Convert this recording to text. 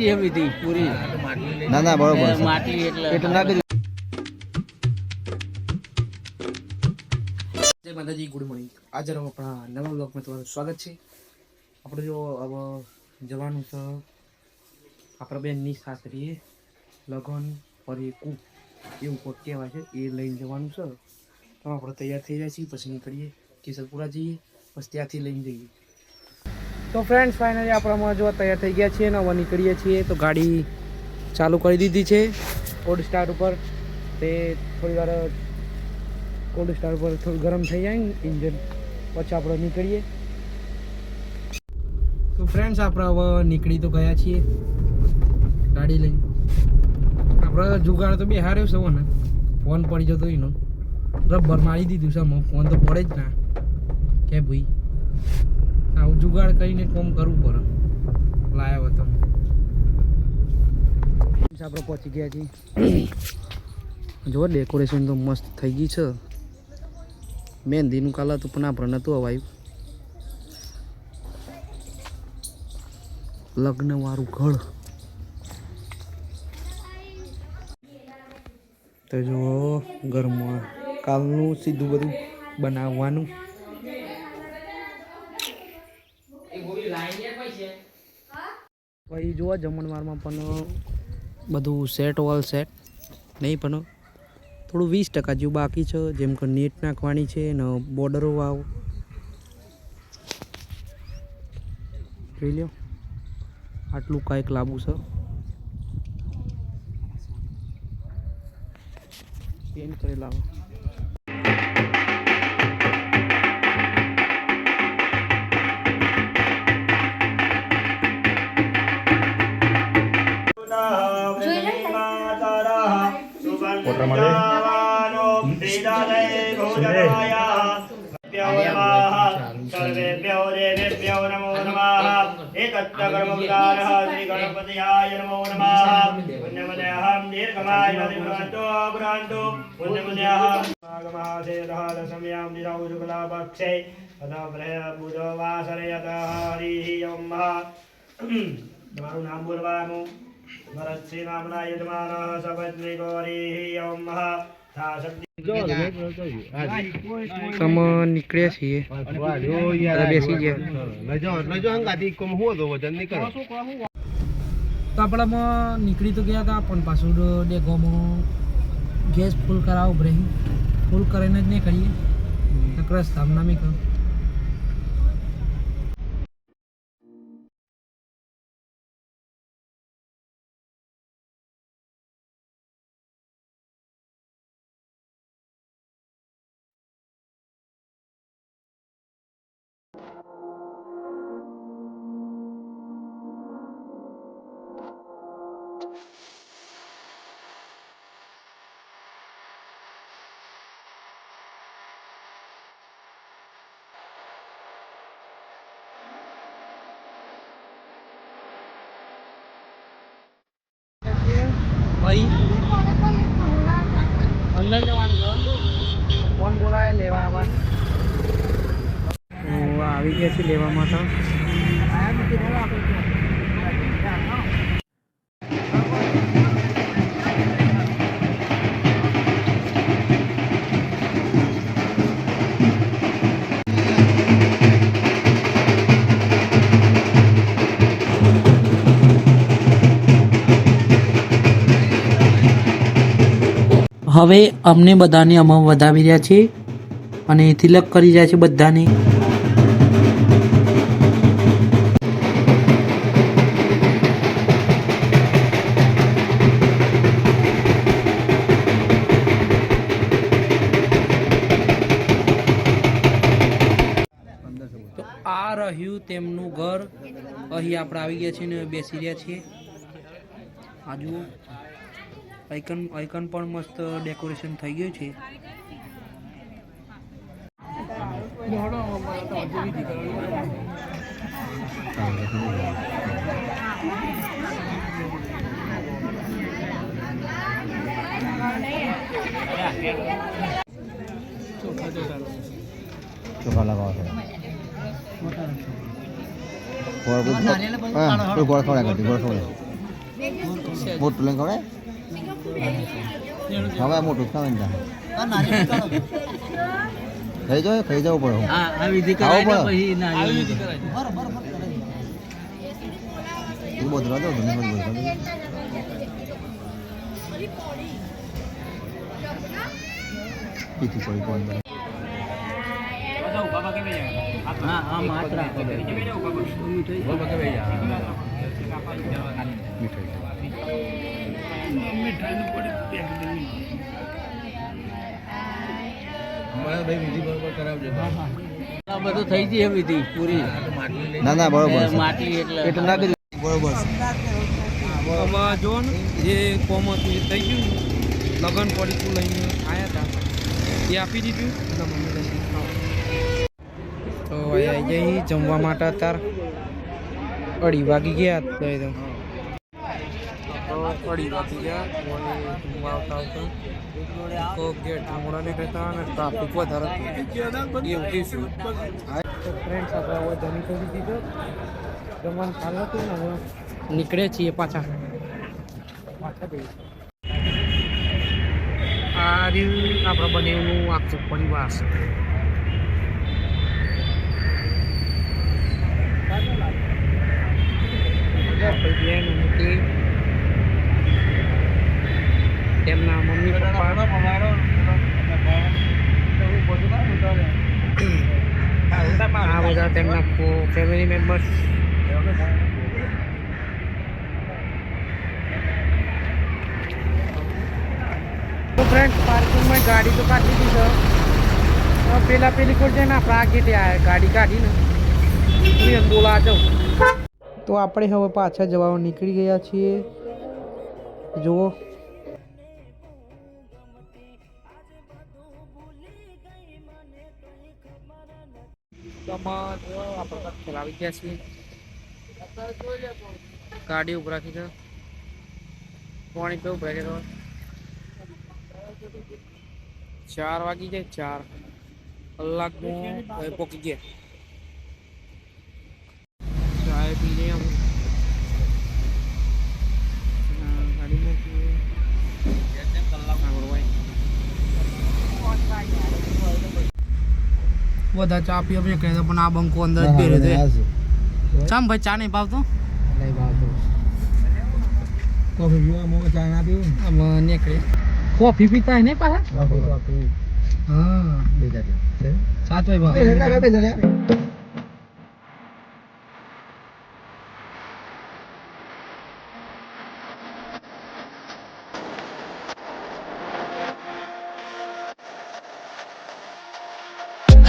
માટી એવી હતી પૂરી. ના ના બરોબર માટી એટલે નાખી. જય માતાજી, ગુડ મોર્નિંગ. આજે આપણા નવા બ્લોગમાં તમારું સ્વાગત છે. આપણે જો હવે જવાનું છે આપણા બેનની સાસરીએ લગન ફરી કૂપ એવું કોટ કહેવાય છે, એ લઈને જવાનું છે. તો આપણે તૈયાર થઈ જાય છીએ, પછી નીકળીએ કેસરપુરા જઈએ, પછી ત્યાંથી લઈને જઈએ. તો ફ્રેન્ડ્સ ફાઇનલી આપણામાં જો તૈયાર થઈ ગયા છીએ ને હવે નીકળીએ છીએ. તો ગાડી ચાલુ કરી દીધી છે કોલ્ડ સ્ટાર્ટ ઉપર. તે થોડી વાર કોલ્ડ સ્ટાર પર થોડું ગરમ થઈ જાય ને ઇન્જન, પછી આપણે નીકળીએ. તો ફ્રેન્ડ્સ આપણે હવે નીકળી તો ગયા છીએ ગાડી લઈને. આપણે જુગાડ તો બે હાર્યો છે ને, ફોન પડી જતો એનો રબર મારી દીધું છે. ફોન તો પડે જ ના કે ભાઈ આવું જુગાડ કરીને કામ કરવું પડે. લાવ્યો હતો આપણે પહોંચી ગયા છીએ. જો ડેકોરેશન તો મસ્ત થઈ ગઈ છે. મહેંદીનું કાલ હતું પણ આપણે નહોતું અવાયું. લગ્નવાળું ઘર તો જો ઘરમાં કાલનું સીધું બધું બનાવવાનું. પછી જોવા જમણવારમાં પણ બધું સેટ ઓલ સેટ નહીં, પણ થોડું 20% જેવું બાકી છે. જેમ કે નેટ નાખવાની છે ને બોર્ડરો વાવ જોઈ લો. આટલું કાંઈક લાવવું છે. પેન્ટ કરી લાવો. सर्वेभ्यो देवेभ्यो नमो नमः। एकत्तकर्मकालः श्री गणपतयाय नमो नमः। पुण्यमदयहं दीर्घमायुः पुरान्तु पुण्यमदयहं माघमासेतः दशम्यां दिनौ शुक्लापक्षे ततः बुधवासरे यतः हरिः यमः। તમારું નામ બોલવાનું. ભરતસિંહ નામના યજમાનः સપત્નીકો હરિः યમઃ. તમે નીકળ્યા છીએ, બેસી ગયા. તો આપણામાં નીકળી તો ગયા હતા, પણ પાછું ડેગોમાં ગેસ ફૂલ કરાવો બ્રેહી ફૂલ કરીને જ નહીં કરીએ નકરસ ધામનામી કરો. ભાઈ અંદર જવાનું ફોન બોલાય લેવા આવવાનું. આવી ગયા છે લેવામાં. તો હવે અમને બધાને અમે વધાવી રહ્યા છીએ અને તિલક કરી રહ્યા છે બધાને. તો આ રહ્યું તેમનું ઘર. અહીં આપણે આવી ગયા છીએ ને બેસી રહ્યા છીએ. આજુ આઇકન પણ મસ્ત ડેકોરેશન થઈ ગયું છે. ચોખા લગાવો છે. ગોળ ખવડાય કરતી ગોળ ખવડાય. મોટું લઈને ખવડાય હવે મોટું ખાવે ને ખાઈ જવું પડે આ વિધિ કરાય ને પછી ના તું બધું દો તમે બધું પીતી પડી કોણ હા હા માત્ર બધું થઈ ગઈ વિધિ પૂરી ના બરોબર છે. માટલી એટલે નાખી દે બરોબર છે. આમાં જો ને જે કોમ હતું એ થઈ ગયું લગન પડીકું લઈને આવ્યા હતા એ આપી દીધું અને મમ્મી લઈને તો અહીંયા જઈ જમવા માટે અત્યારે 2:30 વાગી ગયા તો એકદમ તો 2:30 વાગી ગયા જમવા આવતા તો ગેટ મોડા નીકળતા અને ટ્રાફિક વધારે એવું કહીશું તો ફ્રેન્ડ્સ આપણે હવે જમી કરી દીધો જમવાનું ચાલુ હતું ને હવે નીકળે છીએ પાછા આ રહ્યું આપણા બંનેનું આખું પરિવાર બેન અને તેમના મમ્મી પપ્પા આ બધા તેમના ફેમિલી મેમ્બર્સ તો ફ્રેન્ડ પાર્કિંગમાં ગાડી તો કાઢી દીધો પેલી કોલ છે ને આપણે આ ગેટે ગાડી કાઢીને બોલા જાઉં તો આપણે હવે પાછા જવા નીકળી ગયા છીએ જુઓ આપણે આવી ગયા છીએ ગાડી ઉભા રાખી છે પાણી પીવું ભરે 4 વાગી જાય 4 કલાકમાં પહોંચી ગયા ચાય પી લઈએ અમે ગાડીમાં બધા ચા પીએ પછી કહે પણ આ બંકો અંદર જ પહેરે છે ચામ ભાઈ ચા નહીં ભાવતો નહીં ભાવતો કોફી પીવા મો ચા ના પીવું આમાં નીકળે કોફી પીતા નહીં પાછા હા 7 વાગે ભાઈ